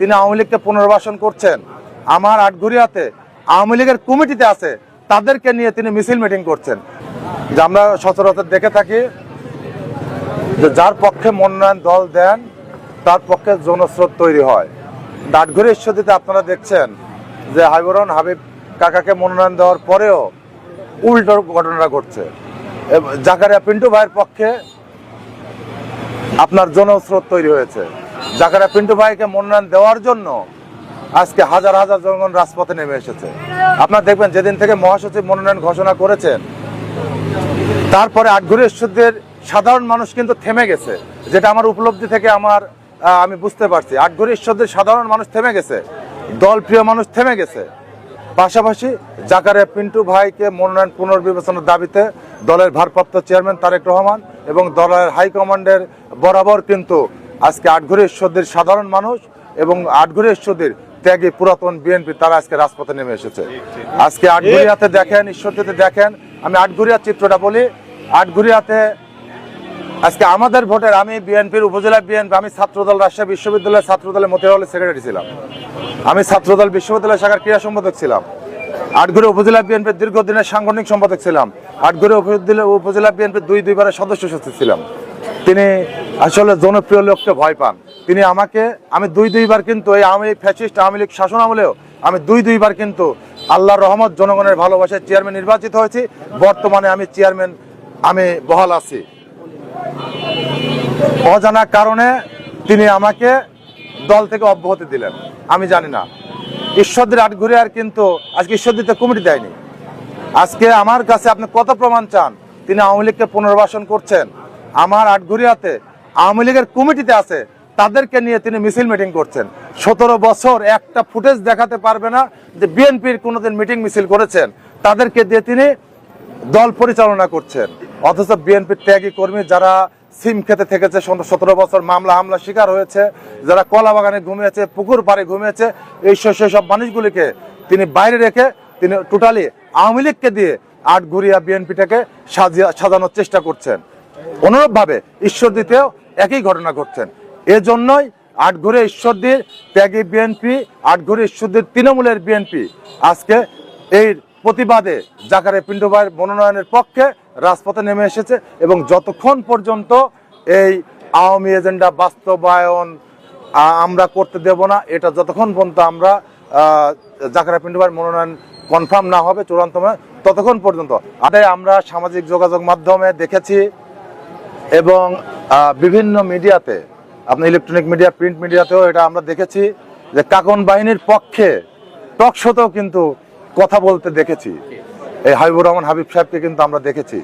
তিনি আওয়ামী লীগকে পুনর্বাসন করছেন। আমার আটঘরিয়াতে আওয়ামী লীগের কমিটিতে আছে, তাদেরকে নিয়ে তিনি মিছিল মিটিং করছেন। যে আমরা সচরাচর দেখে থাকি যে যার পক্ষে মনোনয়ন দল দেন তার পক্ষে জনস্রোত তৈরি হয়। আটঘরিয়া ঈশ্বরদীতে আপনারা দেখছেন যে হাবিবুর হাবিব কাকাকে মনোনয়ন দেওয়ার পরেও উল্টো ঘটনাটা ঘটছে। জাকারিয়া পিন্টু ভাইয়ের পক্ষে আপনার জনস্রোত তৈরি হয়েছে। জাকারিয়া পিন্টু ভাইকে মনোনয়ন দেওয়ার জন্য আজকে হাজার হাজার জনগণ রাজপথে নেমে এসেছে। আপনারা দেখবেন যেদিন থেকে মহাসচিব মনোনয়ন ঘোষণা করেছেন তারপরে আটঘরিয়া ঈশ্বরদীর সাধারণ মানুষ কিন্তু থেমে গেছে, যেটা আমার উপলব্ধি থেকে আমি বুঝতে পারছি। আটঘরিয়া ঈশ্বরদীর সাধারণ মানুষ থেমে গেছে, দল প্রিয় মানুষ থেমে গেছে। পাশাপাশি জাকারিয়া পিন্টু ভাইকে মনোনয়ন পুনর্বিবেচনার দাবিতে দলের ভারপ্রাপ্ত চেয়ারম্যান তারেক রহমান এবং দলের হাইকমান্ডের বরাবর কিন্তু আজকে আটঘরিয়া ঈশ্বরদীর সাধারণ মানুষ এবং আটঘরিয়া ঈশ্বরদীর ত্যাগী পুরাতন বিএনপি তারা আজকে রাজপথে নেমে এসেছে। আজকে আটঘরিয়াতে দেখেন, ঈশ্বরদীতে দেখেন, আমি আটঘরিয়ার চিত্রটা বলি। আটঘরিয়াতে আজকে আমাদের ভোটের, আমি বিএনপির উপজেলা বিএনপি, আমি ছাত্রদল রাজশাহী বিশ্ববিদ্যালয়ের ছাত্রদলের মতিউর রহমানের সেক্রেটারি ছিলাম। আমি ছাত্রদল বিশ্ববিদ্যালয় শাখার ক্রীড়া সম্পাদক ছিলাম। আটঘরিয়া উপজেলা বিএনপির দীর্ঘদিনের সাংগঠনিক সম্পাদক ছিলাম। আটঘরিয়া উপজেলা বিএনপির দুইবারের সদস্য সচিব ছিলাম। তিনি আসলে জনপ্রিয় লোককে ভয় পান। তিনি আমি দুইবার কিন্তু এই আওয়ামী লীগ ফ্যাসিস্ট আওয়ামী লীগ শাসন আমলেও আমি দুইবার কিন্তু আল্লাহর রহমত জনগণের ভালোবাসায় চেয়ারম্যান নির্বাচিত হয়েছি। বর্তমানে আমি চেয়ারম্যান, আমি বহাল আছি। অজানা কারণে তিনি আমাকে দল থেকে অব্যাহতি দিলেন, আমি জানি না। ঈশ্বরদীর আটঘরিয়ার কিন্তু আজকে ঈশ্বরদীতে কমিটি দেয়নি। আজকে আমার কাছে আপনি কত প্রমাণ চান তিনি আওয়ামী লীগকে পুনর্বাসন করছেন? আমার আটঘরিয়াতে আওয়ামী লীগের কমিটিতে আছে, তাদেরকে নিয়ে তিনি মিছিল মিটিং করছেন। 17 বছর একটা ফুটেজ দেখাতে পারবে না যে বিএনপির কোনোদিন মিটিং মিছিল করেছেন। তাদেরকে দিয়ে তিনি দল পরিচালনা করছেন। অথচ বিএনপির ত্যাগী কর্মী যারা সিম খেতে থেকেছে 17 বছর, মামলা হামলা শিকার হয়েছে, যারা কলা বাগানে ঘুমিয়েছে, পুকুর পাড়ে ঘুমিয়েছে, সব মানুষগুলিকে তিনি বাইরে রেখে তিনি টোটালি আওয়ামী লীগকে দিয়ে আটঘরিয়া বিএনপিটাকে সাজানোর চেষ্টা করছেন। অনুরূপভাবে ঈশ্বরদীতেও একই ঘটনা ঘটছেন। এজন্যই আটঘরিয়া ঈশ্বরদীর ত্যাগী বিএনপি, আটঘরিয়া ঈশ্বরদীর তৃণমূলের বিএনপি আজকে এই প্রতিবাদে জাকারিয়া পিন্টু ভাইয়ের মনোনয়নের পক্ষে রাজপথে নেমে এসেছে। এবং যতক্ষণ পর্যন্ত এই আওয়ামী এজেন্ডা বাস্তবায়ন আমরা করতে দেব না, এটা যতক্ষণ পর্যন্ত আমরা জাকারিয়া পিন্টু ভাইয়ের মনোনয়ন কনফার্ম না হবে চূড়ান্ত, ততক্ষণ পর্যন্ত আমরা সামাজিক যোগাযোগ মাধ্যমে দেখেছি এবং বিভিন্ন মিডিয়াতে, আপনার ইলেকট্রনিক মিডিয়া, প্রিন্ট মিডিয়াতেও এটা আমরা দেখেছি যে কাকন বাহিনীর পক্ষে টক শোতেও কিন্তু কথা বলতে দেখেছি। এই হাবিবুর রহমান হাবিব সাহেবকে কিন্তু আমরা দেখেছি।